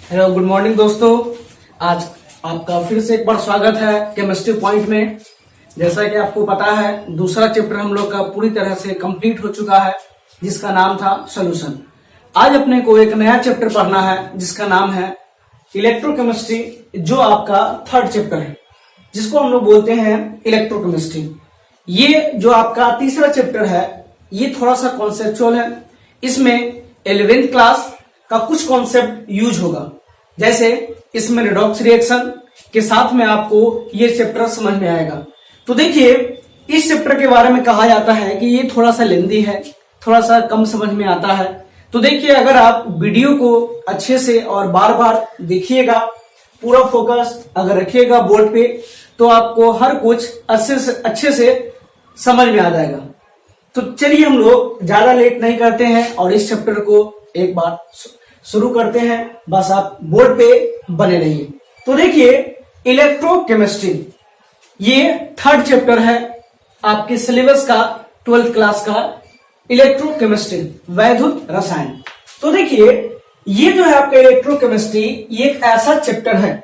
Hello, good morning दोस्तों। आज आपका फिर से एक बार स्वागत है केमिस्ट्री पॉइंट में। जैसा कि आपको पता है, दूसरा चैप्टर हम लोग का पूरी तरह से कंप्लीट हो चुका है, जिसका नाम था सॉल्यूशन। आज अपने को एक नया चैप्टर पढ़ना है, जिसका नाम है इलेक्ट्रोकेमिस्ट्री, जो आपका थर्ड चैप्टर है, जिसको हम लोग बोलते हैं इलेक्ट्रोकेमिस्ट्री। ये जो आपका तीसरा चैप्टर है, ये थोड़ा सा कॉन्सेप्चुअल है। इसमें 11th क्लास का कुछ कॉन्सेप्ट यूज होगा। जैसे इसमें रिडॉक्स रिएक्शन के साथ में आपको ये चैप्टर समझ में आएगा। तो देखिए, इस चैप्टर के बारे में कहा जाता है कि ये थोड़ा सा लेंदी है, थोड़ा सा कम समझ में आता है। तो देखिए, अगर आप वीडियो को अच्छे से और बार बार देखिएगा, पूरा फोकस अगर रखिएगा बोर्ड पे, तो आपको हर कुछ अच्छे से समझ में आ जाएगा। तो चलिए, हम लोग ज्यादा लेट नहीं करते हैं और इस चैप्टर को एक बार शुरू करते हैं। बस आप बोर्ड पे बने रहिए। तो देखिए, इलेक्ट्रोकेमिस्ट्री ये थर्ड चैप्टर है आपके सिलेबस का, 12th क्लास का इलेक्ट्रोकेमिस्ट्री, वैद्युत रसायन। तो देखिए, ये जो है आपका इलेक्ट्रोकेमिस्ट्री, ये एक ऐसा चैप्टर है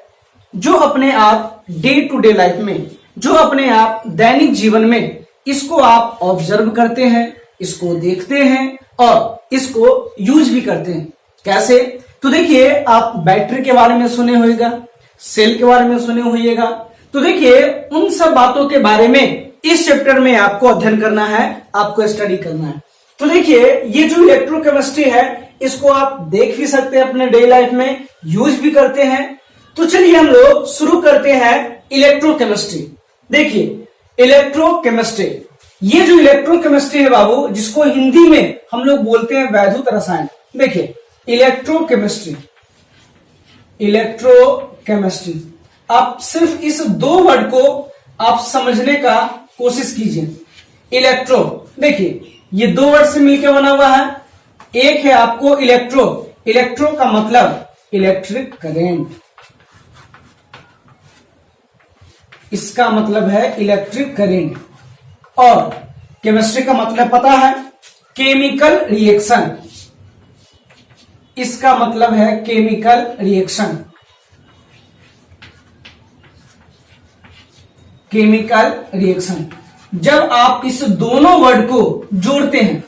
जो अपने आप डे टू डे लाइफ में, जो अपने आप दैनिक जीवन में इसको आप ऑब्जर्व करते हैं, इसको देखते हैं और इसको यूज भी करते हैं। कैसे? तो देखिए, आप बैटरी के बारे में सुने होइएगा, सेल के बारे में सुने होइएगा। तो देखिए, उन सब बातों के बारे में इस चैप्टर में आपको अध्ययन करना है, आपको स्टडी करना है। तो देखिए, ये जो इलेक्ट्रोकेमिस्ट्री है, इसको आप देख भी सकते हैं अपने डे लाइफ में, यूज भी करते हैं। तो चलिए, हम लोग शुरू करते हैं इलेक्ट्रोकेमिस्ट्री। देखिए, इलेक्ट्रोकेमिस्ट्री, ये जो इलेक्ट्रोकेमिस्ट्री है बाबू, जिसको हिंदी में हम लोग बोलते हैं वैद्युत रसायन। देखिए, इलेक्ट्रोकेमिस्ट्री, इलेक्ट्रोकेमिस्ट्री, आप सिर्फ इस दो वर्ड को आप समझने का कोशिश कीजिए। इलेक्ट्रो, देखिए ये दो वर्ड से मिलकर बना हुआ है। एक है आपको इलेक्ट्रो, इलेक्ट्रो का मतलब इलेक्ट्रिक करेंट, इसका मतलब है इलेक्ट्रिक करेंट। और केमिस्ट्री का मतलब पता है, केमिकल रिएक्शन, इसका मतलब है केमिकल रिएक्शन, केमिकल रिएक्शन। जब आप इस दोनों वर्ड को जोड़ते हैं,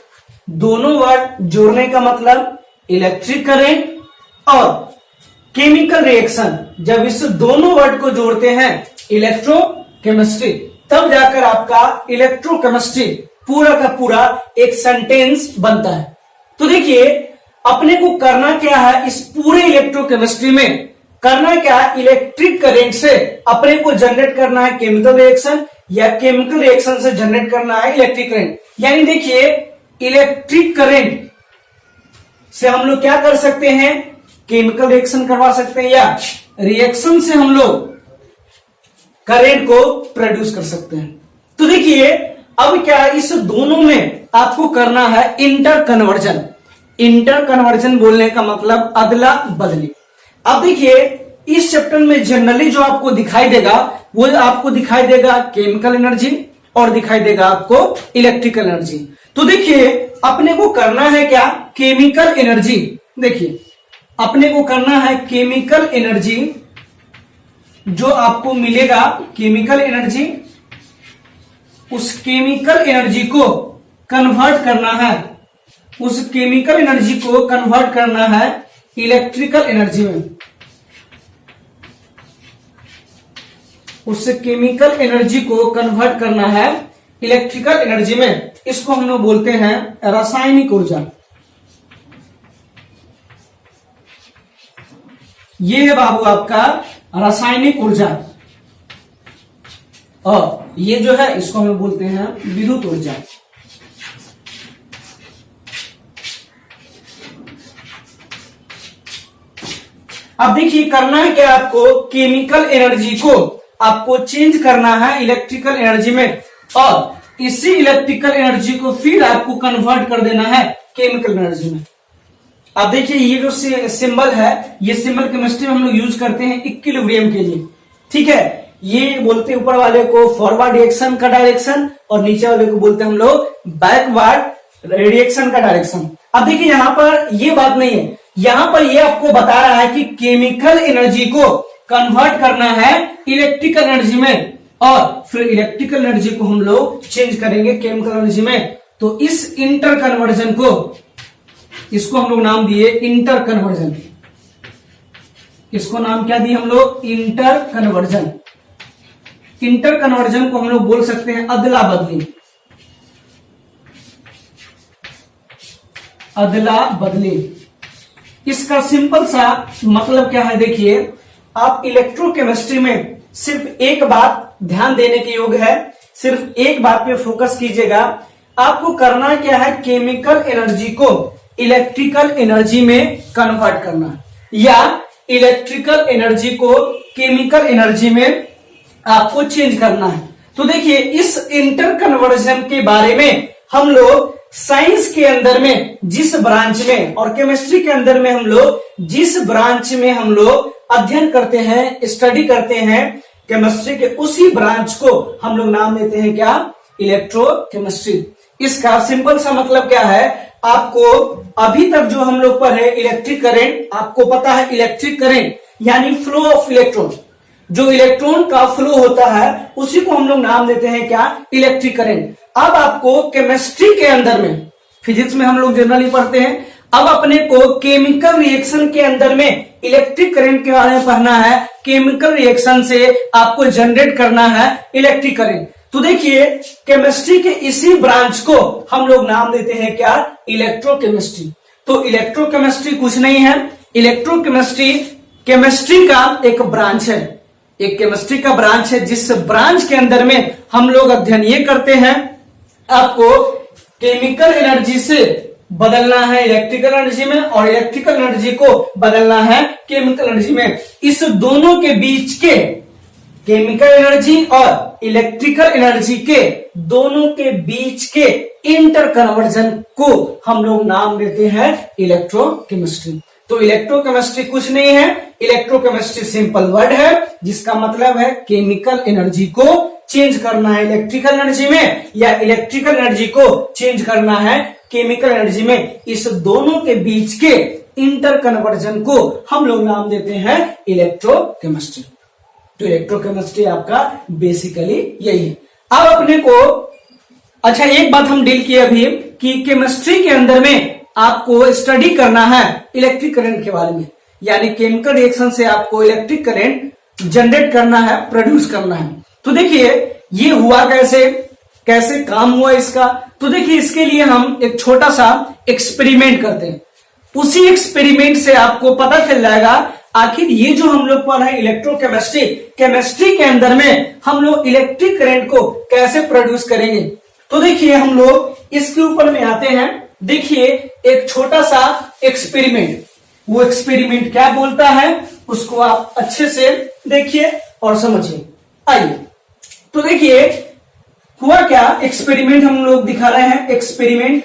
दोनों वर्ड जोड़ने का मतलब इलेक्ट्रिक करंट और केमिकल रिएक्शन, जब इस दोनों वर्ड को जोड़ते हैं इलेक्ट्रोकेमिस्ट्री, तब जाकर आपका इलेक्ट्रोकेमिस्ट्री पूरा का पूरा एक सेंटेंस बनता है। तो देखिए, अपने को करना क्या है इस पूरे इलेक्ट्रोकेमिस्ट्री में, करना क्या, इलेक्ट्रिक करंट से अपने को जनरेट करना है केमिकल रिएक्शन, या केमिकल रिएक्शन से जनरेट करना है इलेक्ट्रिक करंट। यानी देखिए, इलेक्ट्रिक करंट से हम लोग क्या कर सकते हैं, केमिकल रिएक्शन करवा सकते हैं, या रिएक्शन से हम लोग करंट को प्रोड्यूस कर सकते हैं। तो देखिए, अब क्या, इस दोनों में आपको करना है इंटर कन्वर्जन। इंटर कन्वर्जन बोलने का मतलब अदला बदली। अब देखिए, इस चैप्टर में जनरली जो आपको दिखाई देगा, वो आपको दिखाई देगा केमिकल एनर्जी और दिखाई देगा आपको इलेक्ट्रिकल एनर्जी। तो देखिए, अपने को करना है क्या, केमिकल एनर्जी। देखिए, अपने को करना है केमिकल एनर्जी, जो आपको मिलेगा केमिकल एनर्जी, उस केमिकल एनर्जी को कन्वर्ट करना है, उस केमिकल एनर्जी को कन्वर्ट करना है इलेक्ट्रिकल एनर्जी में, उस केमिकल एनर्जी को कन्वर्ट करना है इलेक्ट्रिकल एनर्जी में। इसको हम लोग बोलते हैं रासायनिक ऊर्जा। ये है बाबू आपका रासायनिक ऊर्जा, और ये जो है इसको हम बोलते हैं विद्युत ऊर्जा। अब देखिए, करना है क्या, आपको केमिकल एनर्जी को आपको चेंज करना है इलेक्ट्रिकल एनर्जी में, और इसी इलेक्ट्रिकल एनर्जी को फिर आपको कन्वर्ट कर देना है केमिकल एनर्जी में। अब देखिए, ये जो सिंबल है, ये सिंबल केमिस्ट्री में हम लोग यूज करते हैं इक्विलिब्रियम के लिए। ठीक है, ये बोलते हैं ऊपर वाले को फॉरवर्ड रिएक्शन का डायरेक्शन, और नीचे वाले को बोलते हैं हम लोग बैकवर्ड रिएक्शन का डायरेक्शन। अब देखिए, यहां पर ये बात नहीं है, यहां पर ये आपको बता रहा है कि केमिकल एनर्जी को कन्वर्ट करना है इलेक्ट्रिकल एनर्जी में, और फिर इलेक्ट्रिकल एनर्जी को हम लोग चेंज करेंगे केमिकल एनर्जी में। तो इस इंटर कन्वर्जन को, इसको हम लोग नाम दिए इंटर कन्वर्जन। इसको नाम क्या दिए हम लोग? Inter conversion. इंटर कन्वर्जन को हम लोग बोल सकते हैं अदला बदली। अदला बदली, इसका सिंपल सा मतलब क्या है? देखिए, आप इलेक्ट्रोकेमिस्ट्री में सिर्फ एक बात ध्यान देने के योग्य है, सिर्फ एक बात पे फोकस कीजिएगा। आपको करना क्या है? केमिकल एनर्जी को इलेक्ट्रिकल एनर्जी में कन्वर्ट करना, या इलेक्ट्रिकल एनर्जी को केमिकल एनर्जी में आपको चेंज करना है। तो देखिए, इस इंटर कन्वर्जन के बारे में हम लोग साइंस के अंदर में जिस ब्रांच में, और केमिस्ट्री के अंदर में हम लोग जिस ब्रांच में हम लोग अध्ययन करते हैं, स्टडी करते हैं केमिस्ट्री के, उसी ब्रांच को हम लोग नाम देते हैं क्या? इलेक्ट्रोकेमिस्ट्री। इसका सिंपल सा मतलब क्या है? आपको अभी तक जो हम लोग पढ़े इलेक्ट्रिक करंट, आपको पता है इलेक्ट्रिक करंट यानी फ्लो ऑफ इलेक्ट्रॉन, जो इलेक्ट्रॉन का फ्लो होता है उसी को हम लोग नाम देते हैं क्या? Electric current. अब आपको केमिस्ट्री के अंदर में, फिजिक्स में हम लोग जनरली पढ़ते हैं, अब अपने को केमिकल रिएक्शन के अंदर में इलेक्ट्रिक करंट के बारे में पढ़ना है। केमिकल रिएक्शन से आपको जनरेट करना है इलेक्ट्रिक करंट। तो देखिए, केमिस्ट्री के इसी ब्रांच को हम लोग नाम देते हैं क्या? इलेक्ट्रोकेमिस्ट्री। तो इलेक्ट्रोकेमिस्ट्री कुछ नहीं है, इलेक्ट्रोकेमिस्ट्री केमिस्ट्री का एक ब्रांच है, एक केमिस्ट्री का ब्रांच है, जिस ब्रांच के अंदर में हम लोग अध्ययन ये करते हैं, आपको केमिकल एनर्जी से बदलना है इलेक्ट्रिकल एनर्जी में, और इलेक्ट्रिकल एनर्जी को बदलना है केमिकल एनर्जी में। इस दोनों के बीच के, केमिकल एनर्जी और इलेक्ट्रिकल एनर्जी के दोनों के बीच के इंटर कन्वर्जन को हम लोग नाम देते हैं इलेक्ट्रोकेमिस्ट्री। तो इलेक्ट्रोकेमिस्ट्री कुछ नहीं है, इलेक्ट्रोकेमिस्ट्री सिंपल वर्ड है जिसका मतलब है केमिकल एनर्जी को चेंज करना है इलेक्ट्रिकल एनर्जी में, या इलेक्ट्रिकल एनर्जी को चेंज करना है केमिकल एनर्जी में। इस दोनों के बीच के इंटर कन्वर्जन को हम लोग नाम देते हैं इलेक्ट्रोकेमिस्ट्री। तो इलेक्ट्रोकेमिस्ट्री आपका बेसिकली यही है। अब अपने को, अच्छा एक बात हम डील किए अभी कि केमिस्ट्री के अंदर में आपको स्टडी करना है इलेक्ट्रिक करंट के बारे में, यानी केमिकल रिएक्शन से आपको इलेक्ट्रिक करंट जनरेट करना है, प्रोड्यूस करना है। तो देखिए, ये हुआ कैसे, कैसे काम हुआ इसका? तो देखिए, इसके लिए हम एक छोटा सा एक्सपेरिमेंट करते हैं। उसी एक्सपेरिमेंट से आपको पता चल जाएगा आखिर ये जो हम लोग पढ़ रहे हैं इलेक्ट्रोकेमिस्ट्री, केमिस्ट्री के अंदर में हम लोग इलेक्ट्रिक करंट को कैसे प्रोड्यूस करेंगे। तो देखिए, हम लोग इसके ऊपर में आते हैं। देखिए, एक छोटा सा एक्सपेरिमेंट, वो एक्सपेरिमेंट क्या बोलता है उसको आप अच्छे से देखिए और समझिए। आइए, तो देखिए हुआ क्या, एक्सपेरिमेंट हम लोग दिखा रहे हैं। एक्सपेरिमेंट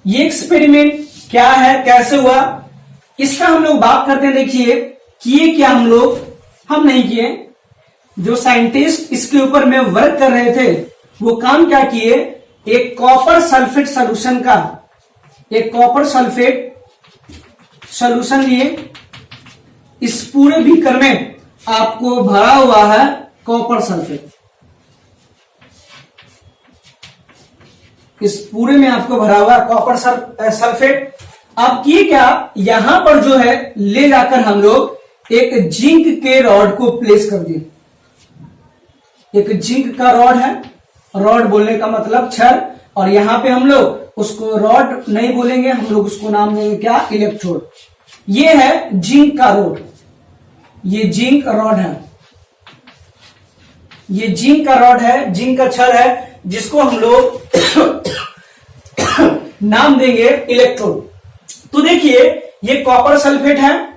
ये एक्सपेरिमेंट क्या है, कैसे हुआ, इसका हम लोग बात करते हैं। देखिए, किए क्या हम नहीं किए, जो साइंटिस्ट इसके ऊपर में वर्क कर रहे थे वो काम क्या किए, एक कॉपर सल्फेट सॉल्यूशन का, एक कॉपर सल्फेट सॉल्यूशन लिए। इस पूरे बीकर में आपको भरा हुआ है कॉपर सल्फेट, इस पूरे में आपको भरा हुआ कॉपर सल्फेट। आप किए क्या, यहां पर जो है ले जाकर हम लोग एक जिंक के रॉड को प्लेस कर दिए। एक जिंक का रॉड है, रॉड बोलने का मतलब छड़, और यहां पे हम लोग उसको रॉड नहीं बोलेंगे, हम लोग उसको नाम देंगे क्या, इलेक्ट्रोड। ये है जिंक का रॉड, ये जिंक रॉड है, ये जिंक का रॉड है, जिंक का छड़ है, जिसको हम लोग नाम देंगे इलेक्ट्रोड। तो देखिए, ये कॉपर सल्फेट है,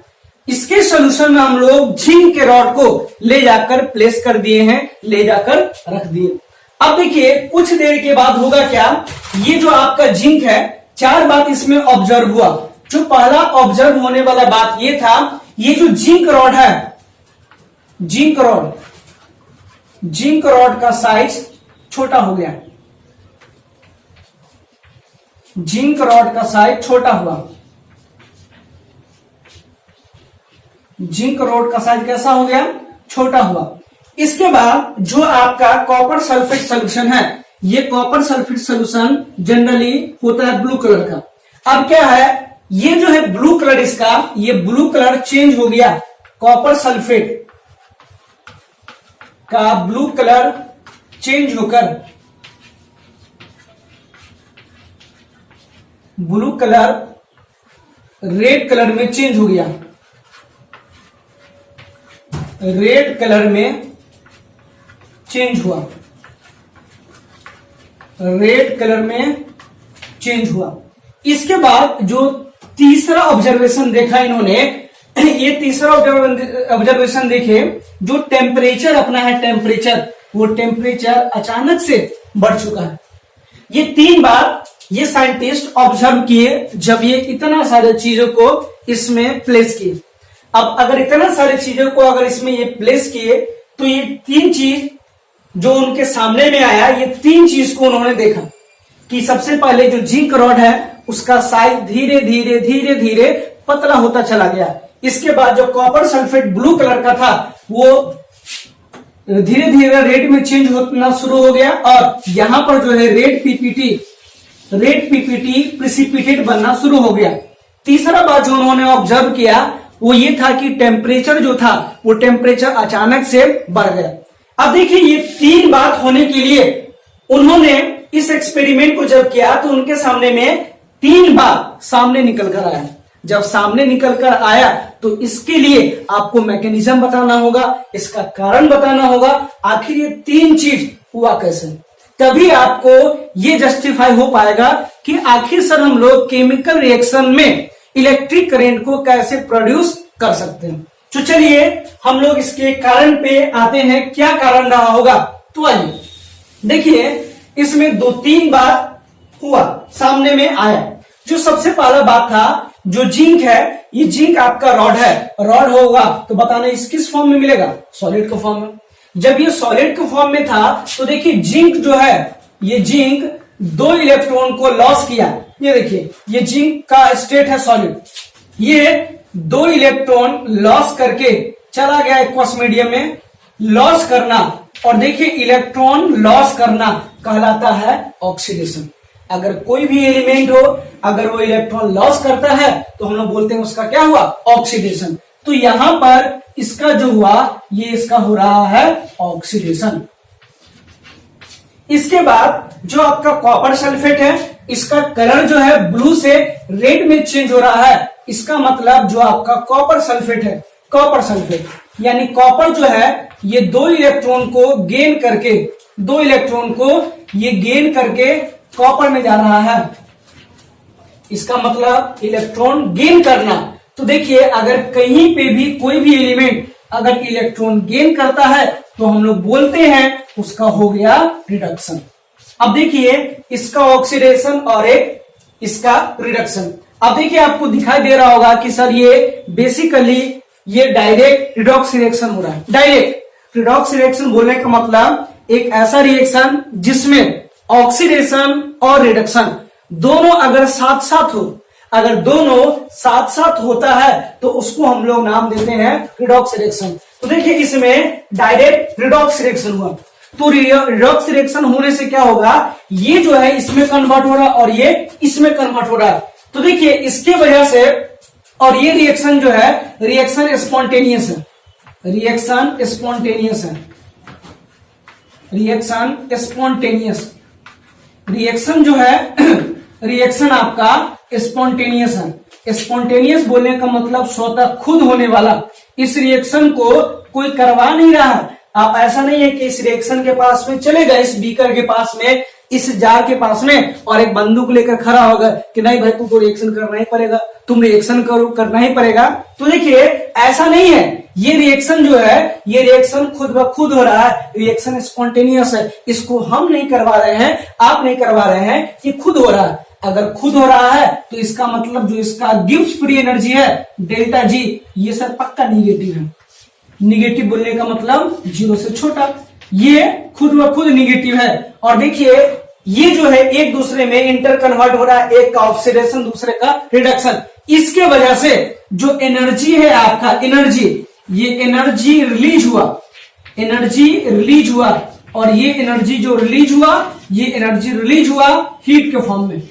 इसके सोल्यूशन में हम लोग जिंक के रॉड को ले जाकर प्लेस कर दिए हैं, ले जाकर रख दिए। अब देखिए, कुछ देर के बाद होगा क्या, ये जो आपका जिंक है, चार बात इसमें ऑब्जर्व हुआ। जो पहला ऑब्जर्व होने वाला बात ये था, ये जो जिंक रॉड है, जिंक रॉड का साइज छोटा हो गया। जिंक रॉड का साइज छोटा हुआ। जिंक रॉड का साइज कैसा हो गया? छोटा हुआ। इसके बाद जो आपका कॉपर सल्फेट सोल्यूशन है, ये कॉपर सल्फेट सोल्यूशन जनरली होता है ब्लू कलर का। अब क्या है, ये जो है ब्लू कलर, इसका ये ब्लू कलर चेंज हो गया। कॉपर सल्फेट का ब्लू कलर चेंज होकर ब्लू कलर रेड कलर में चेंज हो गया। रेड कलर में चेंज हुआ। रेड कलर में चेंज हुआ। इसके बाद जो तीसरा ऑब्जर्वेशन देखा इन्होंने, ये तीसरा ऑब्जर्वेशन देखे, जो टेम्परेचर अपना है, टेम्परेचर, वो टेम्परेचर अचानक से बढ़ चुका है। ये 3 बार ये साइंटिस्ट ऑब्जर्व किए जब ये इतना सारे चीजों को इसमें प्लेस किए। अब अगर इतना सारी चीजों को अगर इसमें ये प्लेस किए तो ये 3 चीज जो उनके सामने में आया, ये 3 चीज को उन्होंने देखा कि सबसे पहले जो जिंक रॉड है उसका साइज धीरे धीरे धीरे धीरे पतला होता चला गया। इसके बाद जो कॉपर सल्फेट ब्लू कलर का था वो धीरे धीरे रेड में चेंज होना शुरू हो गया और यहां पर जो है रेड पीपीटी प्रिसिपिटेट बनना शुरू हो गया। तीसरा बात जो उन्होंने ऑब्जर्व किया वो ये था कि टेम्परेचर जो था वो टेम्परेचर अचानक से बढ़ गया। अब देखिए, ये 3 बात होने के लिए उन्होंने इस एक्सपेरिमेंट को जब किया तो उनके सामने में 3 बार सामने निकल कर आया। जब सामने निकल कर आया तो इसके लिए आपको मैकेनिज्म बताना होगा, इसका कारण बताना होगा, आखिर ये 3 चीज हुआ कैसे। तभी आपको ये जस्टिफाई हो पाएगा कि आखिर सर हम लोग केमिकल रिएक्शन में इलेक्ट्रिक करंट को कैसे प्रोड्यूस कर सकते हैं। तो चलिए हम लोग इसके कारण पे आते हैं, क्या कारण रहा होगा। तो आइए देखिए, इसमें 2-3 बार हुआ, सामने में आया। जो सबसे पहला बात था, जो जिंक है, ये जिंक आपका रॉड है, रॉड होगा तो बताना इस किस फॉर्म में मिलेगा? सॉलिड के फॉर्म में। जब ये सॉलिड के फॉर्म में था तो देखिए जिंक जो है, ये जिंक 2 इलेक्ट्रॉन को लॉस किया। ये देखिए, ये जिंक का स्टेट है सॉलिड, ये 2 इलेक्ट्रॉन लॉस करके चला गया एक्वस मीडियम में। लॉस करना, और देखिए इलेक्ट्रॉन लॉस करना कहलाता है ऑक्सीडेशन। अगर कोई भी एलिमेंट हो, अगर वो इलेक्ट्रॉन लॉस करता है तो हम लोग बोलते हैं उसका क्या हुआ? ऑक्सीडेशन। तो यहां पर इसका जो हुआ, ये इसका हो रहा है ऑक्सीडेशन। इसके बाद जो आपका कॉपर सल्फेट है, इसका कलर जो है ब्लू से रेड में चेंज हो रहा है। इसका मतलब जो आपका कॉपर सल्फेट है, कॉपर सल्फेट यानी कॉपर जो है, ये 2 इलेक्ट्रॉन को गेन करके, 2 इलेक्ट्रॉन को ये गेन करके कॉपर में जा रहा है। इसका मतलब इलेक्ट्रॉन गेन करना। तो देखिए, अगर कहीं पे भी कोई भी एलिमेंट अगर इलेक्ट्रॉन गेन करता है तो हम लोग बोलते हैं उसका हो गया रिडक्शन। अब देखिए, इसका ऑक्सीडेशन और एक इसका रिडक्शन। अब देखिए, आपको दिखाई दे रहा होगा कि सर ये बेसिकली ये डायरेक्ट रिडॉक्स रिएक्शन हो रहा है। डायरेक्ट रिडॉक्स रिएक्शन बोलने का मतलब एक ऐसा रिएक्शन जिसमें ऑक्सीडेशन और रिडक्शन दोनों अगर साथ साथ हो, अगर दोनों साथ साथ होता है तो उसको हम लोग नाम देते हैं रिडॉक्स रिएक्शन। तो देखिए, इसमें डायरेक्ट रिडॉक्स रिएक्शन हुआ। तो रिडॉक्स रिएक्शन होने से क्या होगा, ये जो है इसमें कन्वर्ट हो रहा है और ये इसमें कन्वर्ट हो रहा है। तो देखिए, इसके वजह से, और ये रिएक्शन जो है, रिएक्शन स्पॉन्टेनियस है, रिएक्शन स्पॉन्टेनियस है, रिएक्शन स्पॉन्टेनियस। रिएक्शन जो है, रिएक्शन आपका स्पॉन्टेनियस है। स्पॉन्टेनियस बोलने का मतलब स्वतः खुद होने वाला। इस रिएक्शन को कोई करवा नहीं रहा है। आप ऐसा नहीं है कि इस रिएक्शन के पास में चले गए, इस बीकर के पास में, इस जार के पास में, और एक बंदूक लेकर खड़ा होगा कि नहीं भाई तुमको रिएक्शन करना ही पड़ेगा, तुम रिएक्शन करो, करना ही पड़ेगा। तो देखिए, ऐसा नहीं है। ये रिएक्शन जो है, ये रिएक्शन खुद ब खुद हो रहा है, रिएक्शन स्पॉन्टेनियस है। इसको हम नहीं करवा रहे हैं, आप नहीं करवा रहे हैं, ये खुद हो रहा है। अगर खुद हो रहा है तो इसका मतलब जो इसका गिब्स फ्री एनर्जी है डेल्टा जी, ये सर पक्का निगेटिव है। निगेटिव बोलने का मतलब 0 से छोटा, ये खुद ब खुद निगेटिव है। और देखिए, ये जो है एक दूसरे में इंटर कन्वर्ट हो रहा है, एक का ऑक्सीडेशन दूसरे का रिडक्शन। इसके वजह से जो एनर्जी है आपका एनर्जी, ये एनर्जी रिलीज हुआ, एनर्जी रिलीज हुआ, और ये एनर्जी जो रिलीज हुआ, ये एनर्जी रिलीज हुआ हीट के फॉर्म में।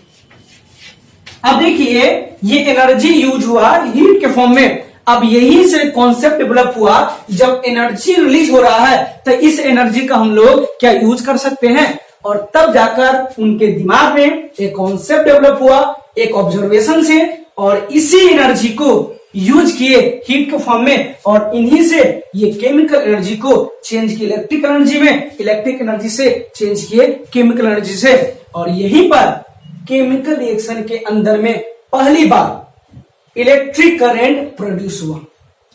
अब देखिए ये एनर्जी यूज हुआ हीट के फॉर्म में। अब यही से कॉन्सेप्ट डेवलप हुआ, जब एनर्जी रिलीज हो रहा है तो इस एनर्जी का हम लोग क्या यूज कर सकते हैं, और तब जाकर उनके दिमाग में एक कॉन्सेप्ट डेवलप हुआ एक ऑब्जर्वेशन से, और इसी एनर्जी को यूज किए हीट के फॉर्म में, और इन्हीं से ये केमिकल एनर्जी को चेंज किए इलेक्ट्रिक एनर्जी में, इलेक्ट्रिक एनर्जी से चेंज किए केमिकल एनर्जी से। और यहीं पर केमिकल रिएक्शन के अंदर में पहली बार इलेक्ट्रिक करंट प्रोड्यूस हुआ,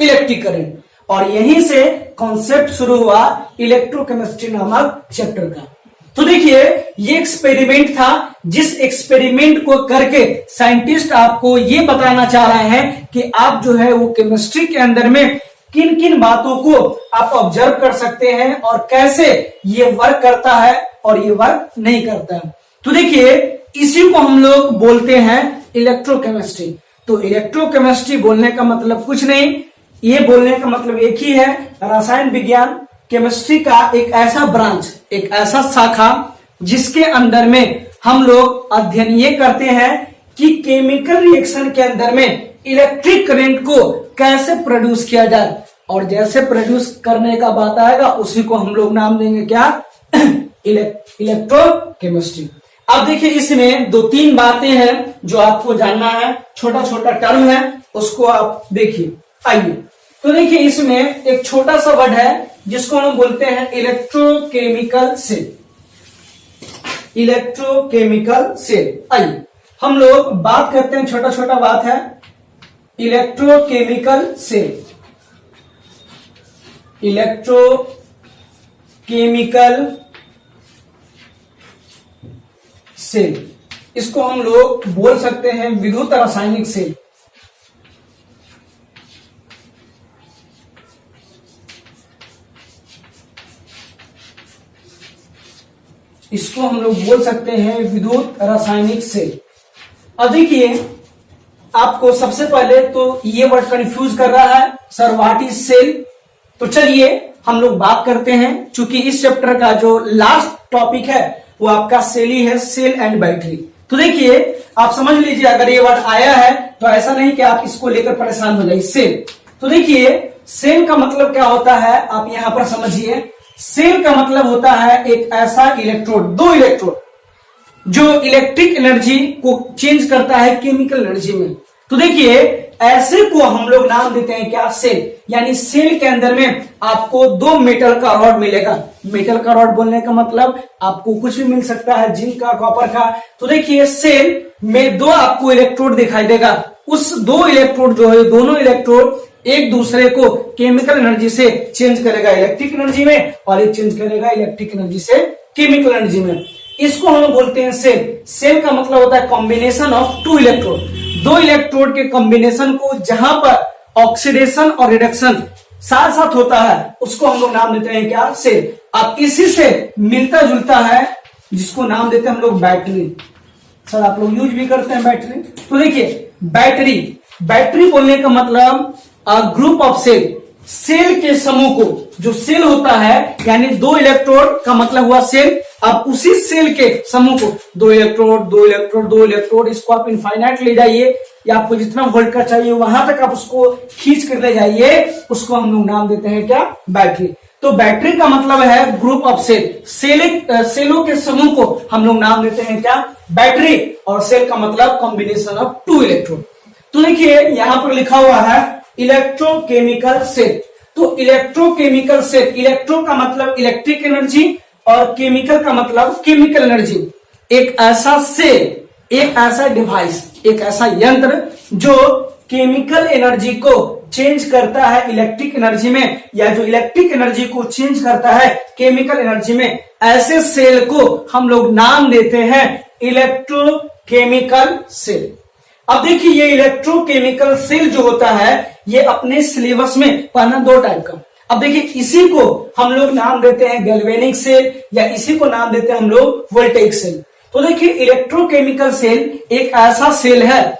इलेक्ट्रिक करंट, और यहीं से कॉन्सेप्ट शुरू हुआ इलेक्ट्रोकेमिस्ट्री नामक चैप्टर का। तो देखिए ये एक्सपेरिमेंट था, जिस एक्सपेरिमेंट को करके साइंटिस्ट आपको ये बताना चाह रहे हैं कि आप जो है वो केमिस्ट्री के अंदर में किन किन बातों को आप ऑब्जर्व कर सकते हैं और कैसे ये वर्क करता है और ये वर्क नहीं करता है। तो देखिए इसी को हम लोग बोलते हैं इलेक्ट्रोकेमिस्ट्री। तो इलेक्ट्रोकेमिस्ट्री बोलने का मतलब कुछ नहीं, ये बोलने का मतलब एक ही है, रसायन विज्ञान केमिस्ट्री का एक ऐसा ब्रांच, एक ऐसा शाखा जिसके अंदर में हम लोग अध्ययन ये करते हैं कि केमिकल रिएक्शन के अंदर में इलेक्ट्रिक करंट को कैसे प्रोड्यूस किया जाए, और जैसे प्रोड्यूस करने का बात आएगा उसी को हम लोग नाम देंगे क्या, इलेक्ट्रोकेमिस्ट्री। अब देखिए इसमें दो तीन बातें हैं जो आपको जानना है, छोटा छोटा टर्म है उसको आप देखिए। आइए तो देखिए इसमें एक छोटा सा वर्ड है जिसको हम बोलते हैं इलेक्ट्रोकेमिकल सेल, इलेक्ट्रोकेमिकल सेल। आइए हम लोग बात करते हैं, छोटा छोटा बात है, इलेक्ट्रोकेमिकल सेल, इलेक्ट्रोकेमिकल सेल, इसको हम लोग बोल सकते हैं विद्युत रासायनिक सेल। इसको हम लोग बोल सकते हैं विद्युत रासायनिक सेल। अब देखिए आपको सबसे पहले तो ये वर्ड कंफ्यूज कर रहा है, सर व्हाट इज सेल। तो चलिए हम लोग बात करते हैं, चूंकि इस चैप्टर का जो लास्ट टॉपिक है वो आपका सेल ही है, सेल एंड बैटरी। तो देखिए आप समझ लीजिए अगर ये वर्ड आया है तो ऐसा नहीं कि आप इसको लेकर परेशान हो जाइए। सेल, तो देखिए सेल का मतलब क्या होता है आप यहां पर समझिए। सेल का मतलब होता है एक ऐसा इलेक्ट्रोड, दो इलेक्ट्रोड जो इलेक्ट्रिक एनर्जी को चेंज करता है केमिकल एनर्जी में। तो देखिए ऐसे को हम लोग नाम देते हैं क्या, सेल। यानी सेल के अंदर में आपको दो मेटल का रॉड मिलेगा। मेटल का रॉड बोलने का मतलब आपको कुछ भी मिल सकता है, जिंक का, कॉपर का। तो देखिए सेल में दो आपको इलेक्ट्रोड दिखाई देगा, उस दो इलेक्ट्रोड जो है, दोनों इलेक्ट्रोड एक दूसरे को केमिकल एनर्जी से चेंज करेगा इलेक्ट्रिक एनर्जी में, और एक चेंज करेगा इलेक्ट्रिक एनर्जी से केमिकल एनर्जी में। इसको हम बोलते हैं सेल। सेल का मतलब होता है कॉम्बिनेशन ऑफ टू इलेक्ट्रोड, दो इलेक्ट्रोड के कॉम्बिनेशन को जहां पर ऑक्सीडेशन और रिडक्शन साथ साथ होता है उसको हम लोग नाम देते हैं क्या, सेल। अब इसी से मिलता जुलता है जिसको नाम देते हैं हम लोग बैटरी। सर आप लोग यूज भी करते हैं बैटरी। तो देखिए बैटरी, बैटरी बोलने का मतलब ग्रुप ऑफ सेल, सेल के समूह को, जो सेल होता है यानी दो इलेक्ट्रोड का मतलब हुआ सेल। अब उसी सेल के समूह को दो इलेक्ट्रोड, दो इलेक्ट्रोड, दो इलेक्ट्रोड, इसको आप इनफाइनाइट ले जाइए, या आपको जितना वोल्ट का चाहिए वहां तक आप उसको खींच कर ले जाइए, उसको हम लोग नाम देते हैं क्या, बैटरी। तो बैटरी का मतलब है ग्रुप ऑफ सेल, सेलों के समूह को हम लोग नाम देते हैं क्या, बैटरी। और सेल का मतलब कॉम्बिनेशन ऑफ टू इलेक्ट्रोड। तो देखिए यहां पर लिखा हुआ है इलेक्ट्रोकेमिकल सेल। तो इलेक्ट्रोकेमिकल सेल, इलेक्ट्रो का मतलब इलेक्ट्रिक एनर्जी और केमिकल का मतलब केमिकल एनर्जी। एक ऐसा सेल, एक ऐसा डिवाइस, एक ऐसा यंत्र जो केमिकल एनर्जी को चेंज करता है इलेक्ट्रिक एनर्जी में, या जो इलेक्ट्रिक एनर्जी को चेंज करता है केमिकल एनर्जी में, ऐसे सेल को हम लोग नाम देते हैं इलेक्ट्रोकेमिकल सेल। अब देखिए ये इलेक्ट्रोकेमिकल सेल जो होता है ये अपने सिलेबस में पढ़ना दो टाइप का। अब देखिए इसी को हम लोग नाम देते हैं गैल्वेनिक सेल या इसी को नाम देते हैं हम लोग वोल्टेइक सेल। तो देखिए इलेक्ट्रोकेमिकल सेल एक ऐसा सेल है,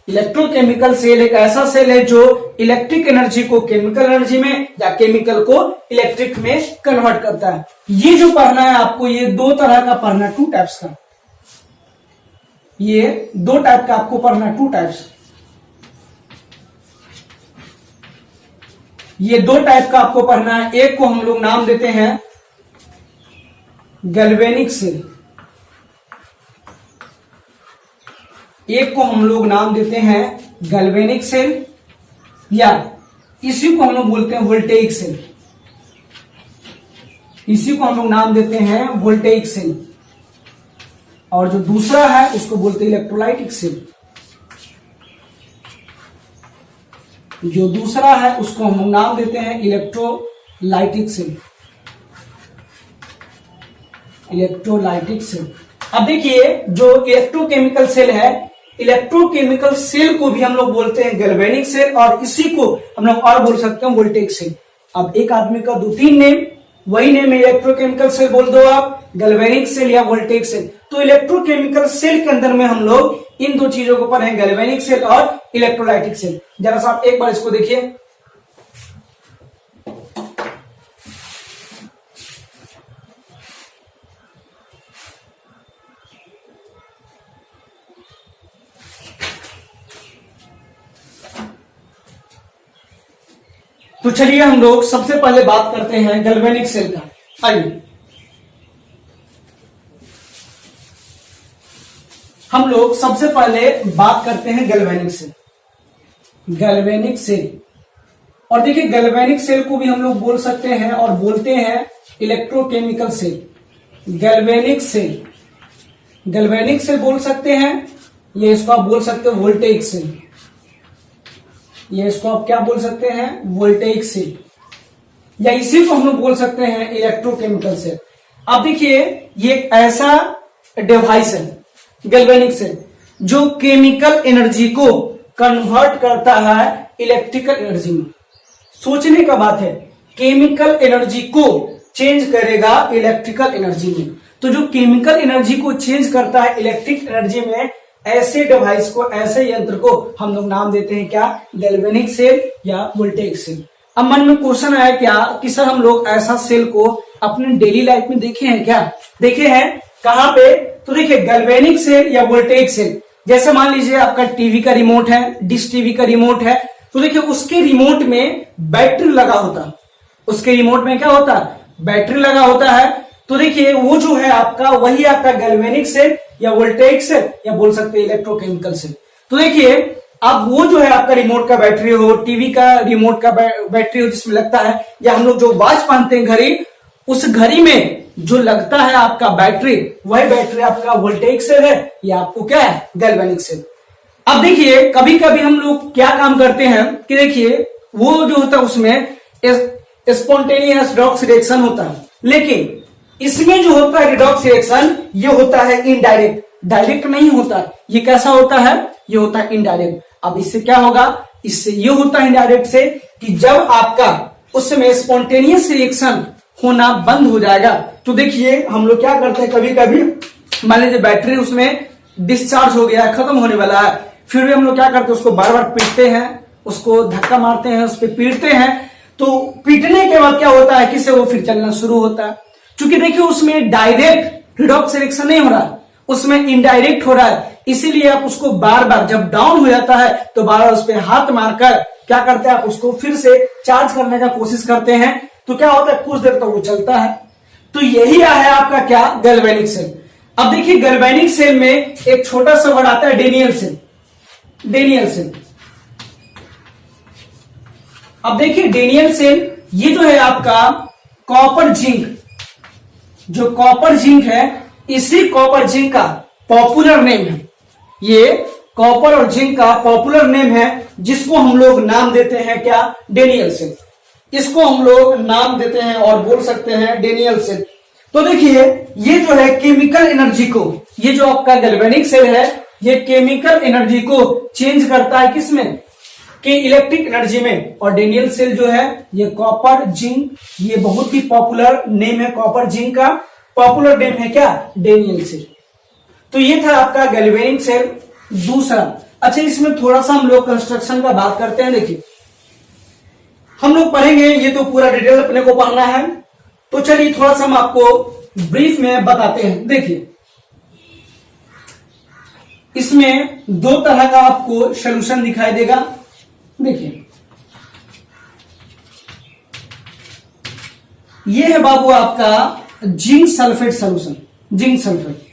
इलेक्ट्रोकेमिकल सेल एक ऐसा सेल है जो इलेक्ट्रिक एनर्जी को केमिकल एनर्जी में या केमिकल को इलेक्ट्रिक में कन्वर्ट करता है। ये जो पढ़ना है आपको, ये दो तरह का पढ़ना, टू टाइप्स का, ये दो टाइप का आपको पढ़ना, टू टाइप्स, ये दो टाइप का आपको पढ़ना है। एक को हम लोग नाम देते हैं गैल्वेनिक सेल, एक को हम लोग नाम देते हैं गैल्वेनिक सेल या इसी को हम लोग बोलते हैं वोल्टेइक सेल, इसी को हम लोग नाम देते हैं वोल्टेइक सेल। और जो दूसरा है उसको बोलते हैं इलेक्ट्रोलाइटिक सेल, जो दूसरा है उसको हम लोग नाम देते हैं इलेक्ट्रोलाइटिक सेल, इलेक्ट्रोलाइटिक सेल। अब देखिए जो इलेक्ट्रोकेमिकल सेल है, इलेक्ट्रोकेमिकल सेल को भी हम लोग बोलते हैं गैल्वेनिक सेल और इसी को हम लोग और बोल सकते हैं वोल्टेइक सेल। अब एक आदमी का दो तीन नेम, वही नेम है, इलेक्ट्रोकेमिकल सेल बोल दो आप, गैल्वेनिक सेल या वोल्टेइक सेल। तो इलेक्ट्रोकेमिकल सेल के अंदर में हम लोग इन दो चीजों को पढ़े, गैल्वेनिक सेल और इलेक्ट्रोलाइटिक सेल। जरा सा आप एक बार इसको देखिए, तो चलिए हम लोग सबसे पहले बात करते हैं गैल्वेनिक सेल का। आइए हम लोग सबसे पहले बात करते हैं गैल्वेनिक सेल, गैल्वेनिक सेल। और देखिए गैल्वेनिक सेल को भी हम लोग बोल सकते हैं और बोलते हैं electrochemical cell. Galvanic cell, galvanic cell बोल सकते हैं, ये इसको आप बोल सकते हैं वोल्टेइक सेल, ये इसको आप क्या बोल सकते हैं वोल्टेइक सेल, या इसी को हम लोग बोल सकते हैं इलेक्ट्रोकेमिकल सेल। अब देखिए ये एक ऐसा डिवाइस है गैल्वेनिक सेल जो केमिकल एनर्जी को कन्वर्ट करता है इलेक्ट्रिकल एनर्जी में। सोचने का बात है, केमिकल एनर्जी को चेंज करेगा इलेक्ट्रिकल एनर्जी में। तो जो केमिकल एनर्जी को चेंज करता है इलेक्ट्रिक एनर्जी में, ऐसे डिवाइस को, ऐसे यंत्र को हम लोग नाम देते हैं क्या, गैल्वेनिक सेल या वोल्टेइक सेल। अब मन में क्वेश्चन आया क्या कि सर हम लोग ऐसा सेल को अपने डेली लाइफ में देखे हैं क्या? देखे हैं, कहां पे? तो देखिए गैल्वेनिक सेल या वोल्टेइक सेल, जैसे मान लीजिए आपका टीवी का रिमोट है, डिश टीवी का रिमोट है, तो देखिए उसके रिमोट में बैटरी लगा होता है, उसके रिमोट में क्या होता है, बैटरी लगा होता है। तो देखिए वो जो है आपका, वही आपका गैल्वेनिक सेल या वोल्टेइक सेल या बोल सकते हैं इलेक्ट्रोकेमिकल सेल। तो देखिए अब वो जो है आपका रिमोट का बैटरी हो, टीवी का रिमोट का बैटरी हो जिसमें लगता है, या हम लोग जो वॉच पहनते हैं घड़ी, उस घड़ी में जो लगता है आपका बैटरी, वही बैटरी आपका वोल्टेइक सेल है, या आपको क्या है, गैल्वेनिक सेल। अब देखिए कभी कभी हम लोग क्या काम करते हैं कि देखिए वो जो होता है उसमें स्पॉन्टेनियस रिडॉक्स रिएक्शन होता है, लेकिन इसमें जो होता है रिडॉक्स रिएक्शन, ये होता है इनडायरेक्ट, डायरेक्ट नहीं होता। ये कैसा होता है, ये होता है इनडायरेक्ट। अब इससे क्या होगा, इससे ये होता है इनडायरेक्ट से कि जब आपका उसमें स्पॉन्टेनियस रिएक्शन होना बंद हो जाएगा, तो देखिए हम लोग क्या करते हैं, कभी कभी मान लीजिए बैटरी उसमें डिस्चार्ज हो गया, खत्म होने वाला है, फिर भी हम लोग क्या करते हैं, उसको बार बार पीटते हैं, उसको धक्का मारते हैं, उस पर पीटते हैं। तो पीटने के बाद क्या होता है कि से वो फिर चलना शुरू होता है। क्योंकि देखिए उसमें डायरेक्ट रिडॉक्स रिएक्शन नहीं हो रहा है, उसमें इनडायरेक्ट हो रहा है, इसीलिए आप उसको बार बार जब डाउन हो जाता है तो बार बार उस पर हाथ मारकर क्या करते हैं, आप उसको फिर से चार्ज करने का कोशिश करते हैं। तो क्या होता है, कुछ देर तक वो चलता है। तो यही है आपका क्या, गैल्वेनिक सेल। अब देखिए गैल्वेनिक सेल में एक छोटा सा वर्ड आता है डेनियल सेल, डेनियल सेल। अब देखिए डेनियल सेल, ये जो है आपका कॉपर जिंक, जो कॉपर जिंक है, इसी कॉपर जिंक का पॉपुलर नेम है, ये कॉपर और जिंक का पॉपुलर नेम है, जिसको हम लोग नाम देते हैं क्या, डेनियल सेल। इसको हम लोग नाम देते हैं और बोल सकते हैं डेनियल सेल। तो देखिए ये जो है केमिकल एनर्जी को, ये जो आपका गैल्वेनिक सेल है, ये केमिकल एनर्जी को चेंज करता है किसमें, कि इलेक्ट्रिक एनर्जी में और डेनियल सेल जो है ये कॉपर जिंक, ये बहुत ही पॉपुलर नेम है कॉपर जिंक का, पॉपुलर नेम है क्या, डेनियल सेल। तो ये था आपका गैल्वेनिक सेल। दूसरा, अच्छा इसमें थोड़ा सा हम लोग कंस्ट्रक्शन का बात करते हैं। देखिए हम लोग पढ़ेंगे, ये तो पूरा डिटेल अपने को पढ़ना है, तो चलिए थोड़ा सा हम आपको ब्रीफ में बताते हैं। देखिए इसमें दो तरह का आपको सोल्यूशन दिखाई देगा। देखिए ये है बाबू आपका zinc sulphate solution, zinc sulphate.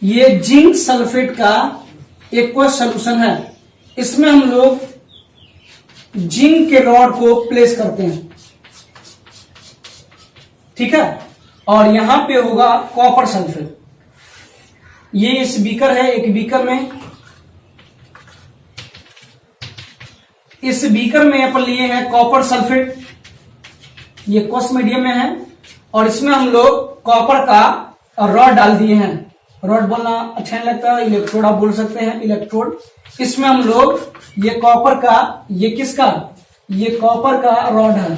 ये जिंक सल्फेट का एक्वस सोल्यूशन है। इसमें हम लोग जिंक के रॉड को प्लेस करते हैं, ठीक है, और यहां पे होगा कॉपर सल्फेट। ये इस बीकर है, एक बीकर में, इस बीकर में अपन लिए हैं कॉपर सल्फेट, ये क्वस मीडियम में है, और इसमें हम लोग कॉपर का रॉड डाल दिए हैं। रॉड बोलना अच्छा नहीं लगता, इलेक्ट्रोड आप बोल सकते हैं, इलेक्ट्रोड। इसमें हम लोग ये कॉपर का, ये किसका, ये कॉपर का रॉड है,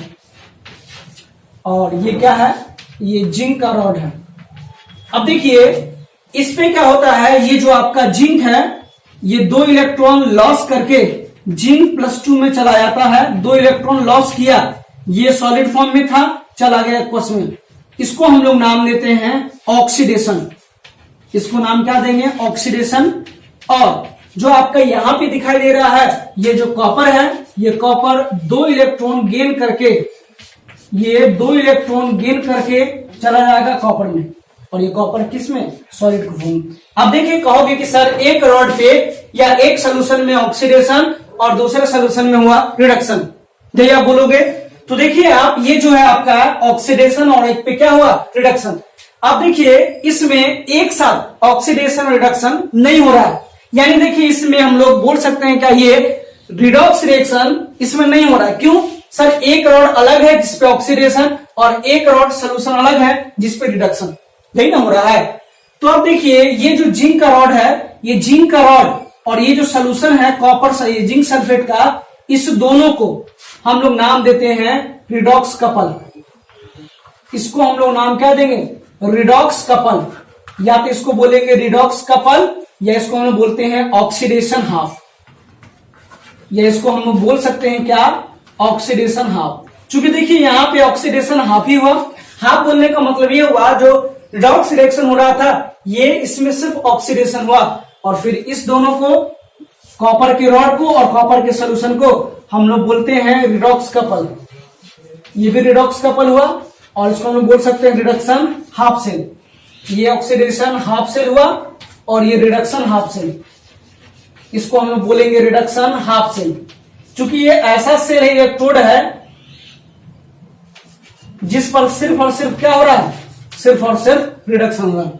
और ये क्या है, ये जिंक का रॉड है। अब देखिए इसमें क्या होता है, ये जो आपका जिंक है ये 2 इलेक्ट्रॉन लॉस करके जिंक +2 में चला जाता है। 2 इलेक्ट्रॉन लॉस किया, ये सॉलिड फॉर्म में था, चला गया एक्वस में। इसको हम लोग नाम देते हैं ऑक्सीडेशन। इसको नाम क्या देंगे, ऑक्सीडेशन। और जो आपका यहां पे दिखाई दे रहा है, ये जो कॉपर है, ये कॉपर 2 इलेक्ट्रॉन गेन करके, ये 2 इलेक्ट्रॉन गेन करके चला जाएगा कॉपर में, और ये कॉपर किस में, सॉलिड फॉर्म। अब देखिए कहोगे कि सर एक रॉड पे या एक सोल्यूशन में ऑक्सीडेशन और दूसरे सोल्यूशन में हुआ रिडक्शन, यही आप बोलोगे। तो देखिए आप, ये जो है आपका ऑक्सीडेशन और एक पे क्या हुआ, रिडक्शन। अब देखिए इसमें एक साथ ऑक्सीडेशन और रिडक्शन नहीं हो रहा है, यानी देखिए इसमें हम लोग बोल सकते हैं क्या, ये रिडॉक्स रिएक्शन इसमें नहीं हो रहा है। क्यों सर, एक रॉड अलग है जिसपे ऑक्सीडेशन और एक रॉड सोल्यूशन अलग है जिसपे रिडक्शन, यही ना हो रहा है। तो अब देखिए ये जो जिंक का रॉड है, ये जिंक का रॉड और ये जो सोल्यूशन है कॉपर, ये जिंक सल्फेट का, इस दोनों को हम लोग नाम देते हैं रिडॉक्स कपल। इसको हम लोग नाम क्या देंगे, रिडॉक्स कपल। या तो इसको बोलेंगे रिडॉक्स कपल, या इसको हम लोग बोलते हैं ऑक्सीडेशन हाफ, या इसको हम लोग बोल सकते हैं क्या, ऑक्सीडेशन हाफ। चूंकि देखिए यहाँ पे ऑक्सीडेशन हाफ ही हुआ। हाफ बोलने का मतलब ये हुआ, जो रिडॉक्स रिएक्शन हो रहा था ये इसमें सिर्फ ऑक्सीडेशन हुआ, और फिर इस दोनों को, कॉपर के रॉड को और कॉपर के सोल्यूशन को हम लोग बोलते हैं रिडॉक्स कपल। ये भी रिडॉक्स कपल हुआ, और इसको हम लोग बोल सकते हैं रिडक्शन हाफ सेल। ये ऑक्सीडेशन हाफ सेल हुआ और ये रिडक्शन हाफ सेल, इसको हम लोग बोलेंगे रिडक्शन हाफ सेल। चूंकि ये ऐसा सेल है, इलेक्ट्रोड है, जिस पर सिर्फ और सिर्फ क्या हो रहा है, सिर्फ और सिर्फ रिडक्शन हो रहा है।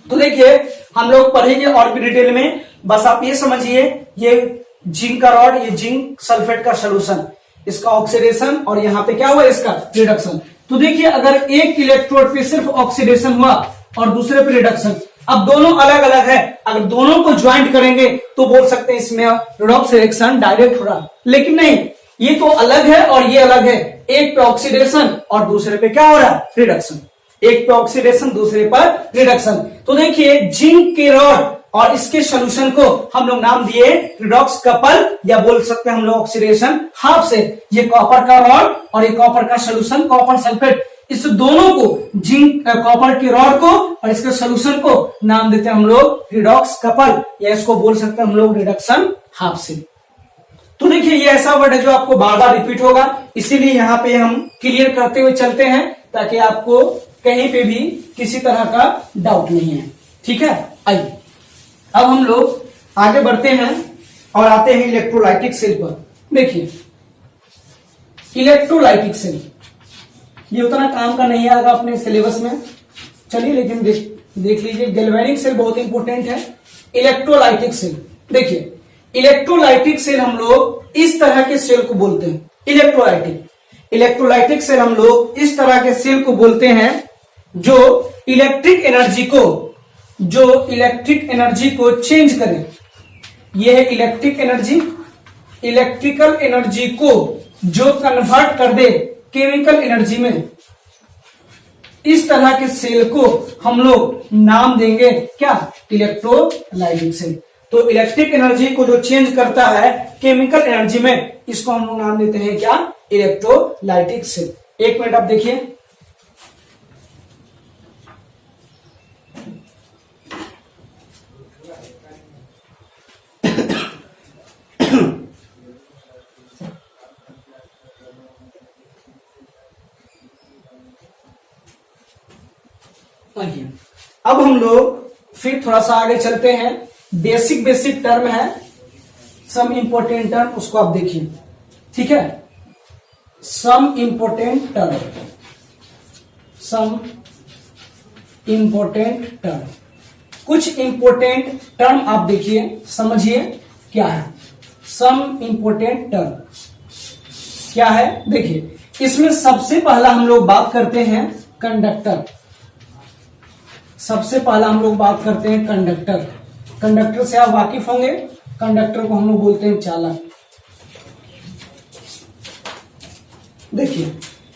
तो देखिए हम लोग पढ़ेंगे और भी डिटेल में, बस आप ये समझिए, ये जिंक का रॉड, ये जिंक सल्फेट का सोल्यूशन, इसका ऑक्सीडेशन और यहाँ पे क्या हुआ, इसका रिडक्शन। तो देखिए अगर एक इलेक्ट्रोड पे सिर्फ ऑक्सीडेशन हुआ और दूसरे पे रिडक्शन, अब दोनों अलग अलग है, अगर दोनों को ज्वाइंट करेंगे तो बोल सकते हैं इसमें रिडॉक्स रिएक्शन डायरेक्ट हो रहा, लेकिन नहीं, ये तो अलग है और ये अलग है। एक पे ऑक्सीडेशन और दूसरे पे क्या हो रहा है, रिडक्शन। एक पे ऑक्सीडेशन दूसरे पर रिडक्शन। तो देखिए जिंक के रॉड और इसके सोल्यूशन को हम लोग नाम दिए रिडॉक्स कपल, या बोल सकते हैं हम लोग ऑक्सीडेशन हाफ से। ये कॉपर का रॉड और ये कॉपर का सोल्यूशन कॉपर सल्फेट, इस दोनों को, जिंक कॉपर के रॉड को और इसके सोल्यूशन को नाम देते हैं हम लोग रिडॉक्स कपल, या इसको बोल सकते हैं हम लोग रिडक्शन हाफ से। तो देखिए ये ऐसा वर्ड है जो आपको बार बार रिपीट होगा, इसीलिए यहाँ पे हम क्लियर करते हुए चलते हैं ताकि आपको कहीं पे भी किसी तरह का डाउट नहीं है, ठीक है। आइए अब हम लोग आगे बढ़ते हैं और आते हैं इलेक्ट्रोलाइटिक सेल पर। देखिए इलेक्ट्रोलाइटिक सेल, ये उतना काम का नहीं आएगा अपने सिलेबस में, चलिए लेकिन देख लीजिए, गैल्वेनिक सेल बहुत इंपॉर्टेंट है। इलेक्ट्रोलाइटिक सेल, देखिए इलेक्ट्रोलाइटिक सेल हम लोग इस तरह के सेल को बोलते हैं, इलेक्ट्रोलाइटिक सेल हम लोग इस तरह के सेल को बोलते हैं जो इलेक्ट्रिक एनर्जी को चेंज करे। ये है इलेक्ट्रिक एनर्जी इलेक्ट्रिकल एनर्जी को जो कन्वर्ट कर दे केमिकल एनर्जी में, इस तरह के सेल को हम लोग नाम देंगे क्या? Electrolytic cell. तो इलेक्ट्रिक एनर्जी को जो चेंज करता है केमिकल एनर्जी में, इसको हम लोग नाम देते हैं क्या? Electrolytic cell. एक मिनट आप देखिए, अब हम लोग फिर थोड़ा सा आगे चलते हैं। बेसिक टर्म है, सम इंपोर्टेंट टर्म, उसको आप देखिए, ठीक है। सम इंपोर्टेंट टर्म, सम इंपोर्टेंट टर्म, कुछ इंपोर्टेंट टर्म आप देखिए, समझिए क्या है। सम इंपोर्टेंट टर्म क्या है? देखिए, इसमें सबसे पहला हम लोग बात करते हैं कंडक्टर। सबसे पहला हम लोग बात करते हैं कंडक्टर। कंडक्टर से आप वाकिफ होंगे, कंडक्टर को हम लोग बोलते हैं चालक। देखिए,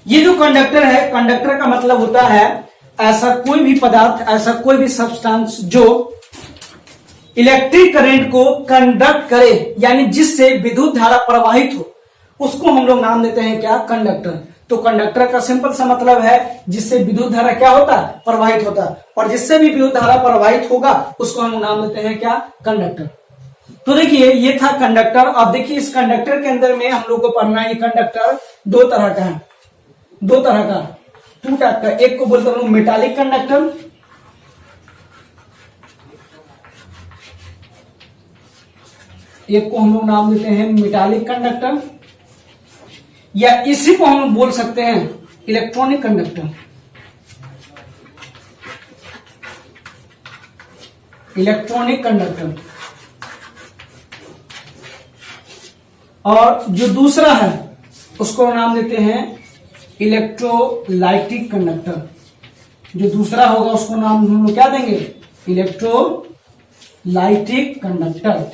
ये जो कंडक्टर है, कंडक्टर का मतलब होता है ऐसा कोई भी पदार्थ, ऐसा कोई भी सब्सटेंस जो इलेक्ट्रिक करंट को कंडक्ट करे, यानी जिससे विद्युत धारा प्रवाहित हो, उसको हम लोग नाम देते हैं क्या? कंडक्टर। तो कंडक्टर का सिंपल सा मतलब है जिससे विद्युत धारा क्या होता है? प्रवाहित होता है। और जिससे भी विद्युत धारा प्रवाहित होगा उसको हम नाम देते हैं क्या? कंडक्टर। तो देखिए, ये था कंडक्टर। अब देखिए, इस कंडक्टर के अंदर में हम लोग को पढ़ना है, कंडक्टर दो तरह का है, दो तरह का, टू टाइप का। एक को बोलते हैं मेटालिक कंडक्टर, एक को हम लोग नाम देते हैं मेटालिक कंडक्टर, या इसी को हम बोल सकते हैं इलेक्ट्रॉनिक कंडक्टर। Electronic conductor. और जो दूसरा है उसको नाम देते हैं इलेक्ट्रोलाइटिक कंडक्टर। जो दूसरा होगा उसको नाम हम लोग क्या देंगे? Electrolytic conductor.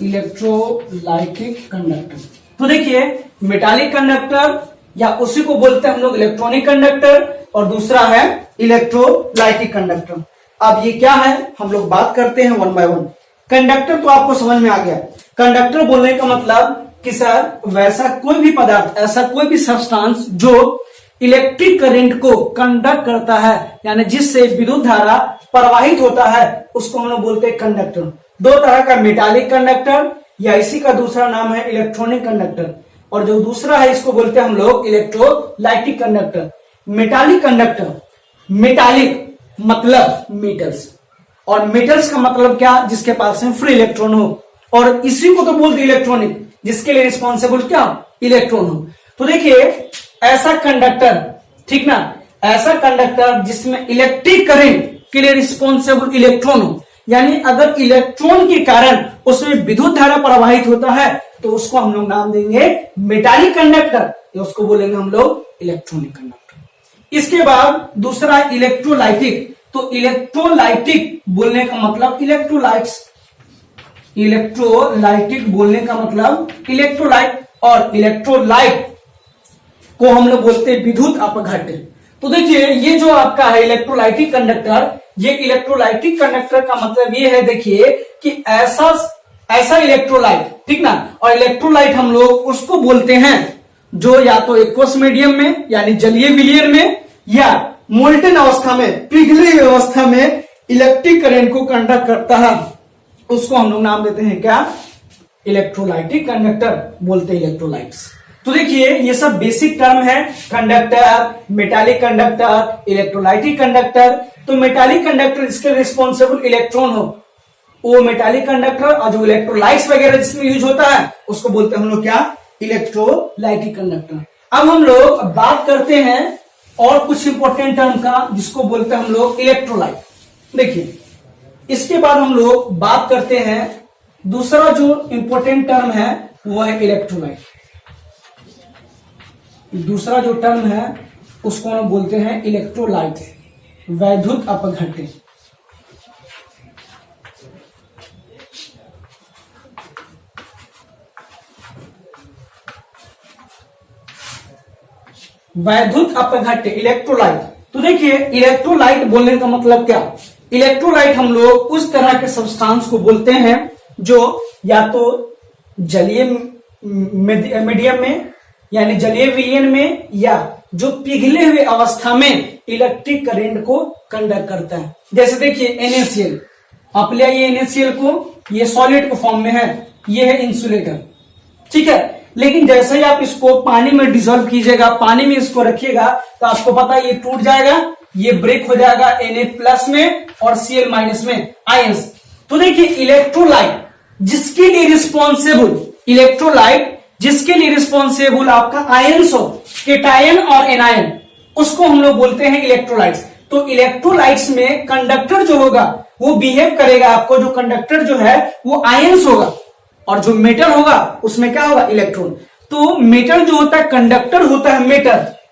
Electrolytic conductor. तो देखिए, मेटालिक कंडक्टर या उसी को बोलते हैं हम लोग इलेक्ट्रॉनिक कंडक्टर, और दूसरा है इलेक्ट्रोलाइटिक कंडक्टर। अब ये क्या है हम लोग बात करते हैं वन बाय वन। कंडक्टर तो आपको समझ में आ गया। कंडक्टर बोलने का मतलब कि सर वैसा कोई भी पदार्थ, ऐसा कोई भी सब्सटेंस जो इलेक्ट्रिक करंट को कंडक्ट करता है, यानी जिससे विद्युत धारा प्रवाहित होता है, उसको हम लोग बोलते हैं कंडक्टर। दो तरह का, मेटालिक कंडक्टर या इसी का दूसरा नाम है इलेक्ट्रॉनिक कंडक्टर, और जो दूसरा है इसको बोलते हैं हम लोग electrolytic conductor. Metallic conductor, metallic मतलब मेटल्स, और मेटल्स का मतलब क्या? जिसके पास में फ्री इलेक्ट्रॉन हो, और इसी को तो बोलते इलेक्ट्रॉनिक, जिसके लिए रिस्पॉन्सिबल क्या? इलेक्ट्रॉन हो। तो देखिए, ऐसा कंडक्टर, ठीक ना, ऐसा कंडक्टर जिसमें इलेक्ट्रिक करंट के लिए रिस्पॉन्सिबल इलेक्ट्रॉन हो, यानी अगर इलेक्ट्रॉन के कारण उसमें विद्युत धारा प्रवाहित होता है तो उसको हम लोग नाम देंगे मेटालिक कंडक्टर, या उसको बोलेंगे हम लोग इलेक्ट्रॉनिक कंडक्टर। इसके बाद दूसरा इलेक्ट्रोलाइटिक। तो इलेक्ट्रोलाइटिक बोलने का मतलब इलेक्ट्रोलाइट्स, इलेक्ट्रोलाइटिक बोलने का मतलब इलेक्ट्रोलाइट, और इलेक्ट्रोलाइट को हम लोग बोलते हैं विद्युत अपघट्य। तो देखिए, ये जो आपका है इलेक्ट्रोलाइटिक कंडक्टर, ये इलेक्ट्रोलाइटिक कंडक्टर का मतलब ये है, देखिए कि ऐसा इलेक्ट्रोलाइट, ठीक ना, और इलेक्ट्रोलाइट हम लोग उसको बोलते हैं जो या तो एक्वस मीडियम में यानी जलीय विलयन में, या मोल्टेन अवस्था में, पिघली अवस्था में इलेक्ट्रिक करंट को कंडक्ट करता है, उसको हम लोग नाम देते हैं क्या? इलेक्ट्रोलाइटिक कंडक्टर बोलते हैं, इलेक्ट्रोलाइट्स। तो देखिए, ये सब बेसिक टर्म है, conductor, metallic conductor, electrolytic conductor. तो मेटालिक कंडक्टर जिसके रिस्पॉन्सिबल इलेक्ट्रॉन हो वो मेटालिक कंडक्टर, और जो इलेक्ट्रोलाइट्स वगैरह जिसमें यूज होता है उसको बोलते हैं हम लोग क्या? Electrolytic conductor. अब हम लोग बात करते हैं और कुछ इंपॉर्टेंट टर्म का, जिसको बोलते हैं हम लोग इलेक्ट्रोलाइट। देखिए, इसके बाद हम लोग बात करते हैं दूसरा जो इंपॉर्टेंट टर्म है वो है इलेक्ट्रोलाइट। दूसरा जो टर्म है उसको हम बोलते हैं इलेक्ट्रोलाइट, वैद्युत अपघट्य। वैद्युत अपघट्य इलेक्ट्रोलाइट। तो देखिए इलेक्ट्रोलाइट बोलने का मतलब क्या, इलेक्ट्रोलाइट हम लोग उस तरह के सब्सटेंस को बोलते हैं जो या तो जलीय मीडियम में यानी जलीय विलयन में या जो पिघले हुए अवस्था में इलेक्ट्रिक करंट को कंडक्ट करता है। जैसे देखिए NaCl, आप ले आइए NaCl को, ये सॉलिड के फॉर्म में है, ये है इंसुलेटर, ठीक है। लेकिन जैसे ही आप इसको पानी में डिसॉल्व कीजिएगा, पानी में इसको रखिएगा, तो आपको पता है ये टूट जाएगा, ये ब्रेक हो जाएगा Na+ में और Cl- में आयंस। तो देखिए इलेक्ट्रोलाइट जिसके लिए रिस्पॉन्सिबल आपका आयंस हो, केटायन और एनायन, उसको हम लोग बोलते हैं इलेक्ट्रोलाइट्स। तो इलेक्ट्रोलाइट्स में कंडक्टर जो होगा वो बिहेव करेगा, आपको जो कंडक्टर जो है वो आयंस होगा और जो मेटल होगा उसमें क्या होगा, इलेक्ट्रॉन। तो मेटल जो होता है कंडक्टर होता है,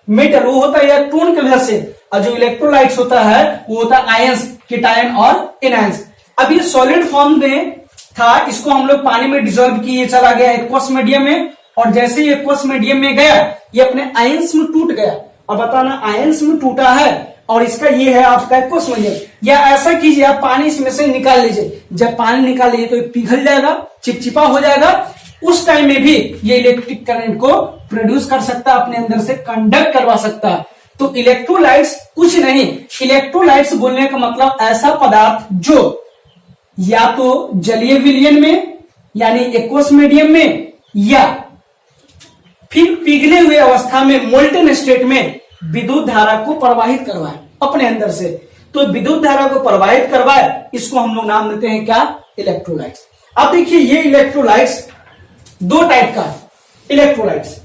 मेटल वो होता है इलेक्ट्रॉन के वजह से, और जो इलेक्ट्रोलाइट्स होता है वो होता है आयंस, केटायन और एनायंस। अब ये सॉलिड फॉर्म में था, इसको हम लोग पानी में डिसॉल्व किए, चला गया एक्वस मीडियम में, और जैसे ही एक्वस मीडियम में गया ये अपने आयंस में टूट गया। और बताना आयंस में टूटा है और इसका ये है आपका एक्वस मीडियम। या ऐसा कीजिए आप पानी इसमें से निकाल लीजिए, जब पानी निकाल लीजिए तो पिघल जाएगा, चिपचिपा हो जाएगा, उस टाइम में भी ये इलेक्ट्रिक करंट को प्रोड्यूस कर सकता है, अपने अंदर से कंडक्ट करवा सकता है। तो इलेक्ट्रोलाइट्स कुछ नहीं, इलेक्ट्रोलाइट्स बोलने का मतलब ऐसा पदार्थ जो या तो जलीय विलयन में यानी एक्वस मीडियम में या फिर पिघले हुए अवस्था में मोल्टेन स्टेट में विद्युत धारा को प्रवाहित करवाए अपने अंदर से। तो विद्युत धारा को प्रवाहित करवाए, इसको हम लोग नाम देते हैं क्या, इलेक्ट्रोलाइट्स। अब देखिए ये इलेक्ट्रोलाइट्स दो टाइप का इलेक्ट्रोलाइट्स,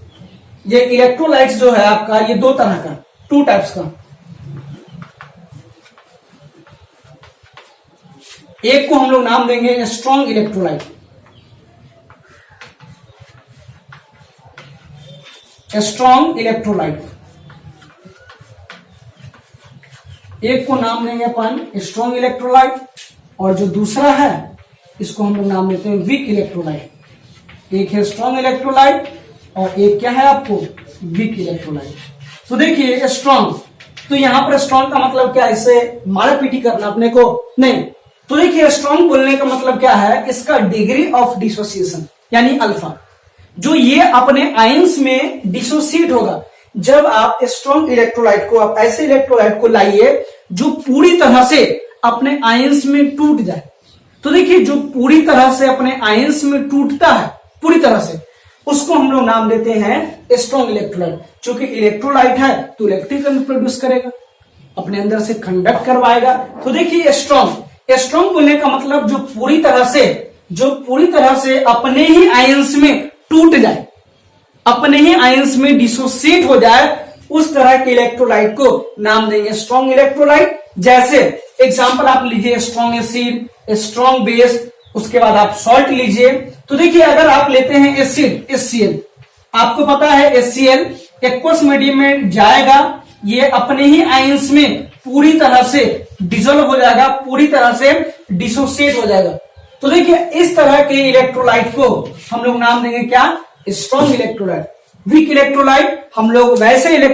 ये इलेक्ट्रोलाइट्स जो है आपका ये दो तरह का, 2 टाइप्स का। एक को हम लोग नाम देंगे स्ट्रॉन्ग इलेक्ट्रोलाइट, स्ट्रॉन्ग इलेक्ट्रोलाइट, एक को नाम देंगे अपन स्ट्रॉन्ग इलेक्ट्रोलाइट, और जो दूसरा है इसको हम लोग नाम देते हैं वीक इलेक्ट्रोलाइट। एक है स्ट्रॉन्ग इलेक्ट्रोलाइट और एक क्या है आपको, वीक इलेक्ट्रोलाइट। तो देखिए स्ट्रॉन्ग, तो यहां पर स्ट्रॉन्ग का मतलब क्या, इससे मारा पीटी करना अपने को नहीं। तो देखिए स्ट्रॉन्ग बोलने का मतलब क्या है, इसका डिग्री ऑफ डिसोसिएशन यानी अल्फा, जो ये अपने आयंस में डिसोसिएट होगा। जब आप स्ट्रॉन्ग इलेक्ट्रोलाइट को, आप ऐसे इलेक्ट्रोलाइट को लाइए जो पूरी तरह से अपने आयंस में टूट जाए। तो देखिए जो पूरी तरह से अपने आयंस में टूटता है पूरी तरह से, उसको हम लोग नाम देते हैं स्ट्रॉन्ग इलेक्ट्रोलाइट। क्योंकि इलेक्ट्रोलाइट है तो इलेक्ट्रिक करंट प्रोड्यूस करेगा, अपने अंदर से कंडक्ट करवाएगा। तो देखिए स्ट्रॉन्ग बोलने का मतलब जो पूरी तरह से अपने ही आयंस में टूट जाए, अपने ही आयंस में डिसोसिएट हो जाए, उस तरह के इलेक्ट्रोलाइट को नाम देंगे स्ट्रॉन्ग इलेक्ट्रोलाइट। जैसे एग्जांपल आप लीजिए स्ट्रॉन्ग एसिड, स्ट्रॉन्ग बेस, उसके बाद आप सॉल्ट लीजिए। तो देखिए अगर आप लेते हैं एसिड HCl, आपको पता है HCl एक्वस मीडियम में जाएगा, ये अपने ही आयंस में पूरी तरह से डिसॉल्व हो जाएगा, पूरी तरह से डिसोसिएट हो जाएगा। तो देखिए इस तरह के इलेक्ट्रोलाइट को हम लोग नाम देंगे क्या, स्ट्रॉन्ग इलेक्ट्रोलाइट। वीक इलेक्ट्रोलाइट हम लोग वैसे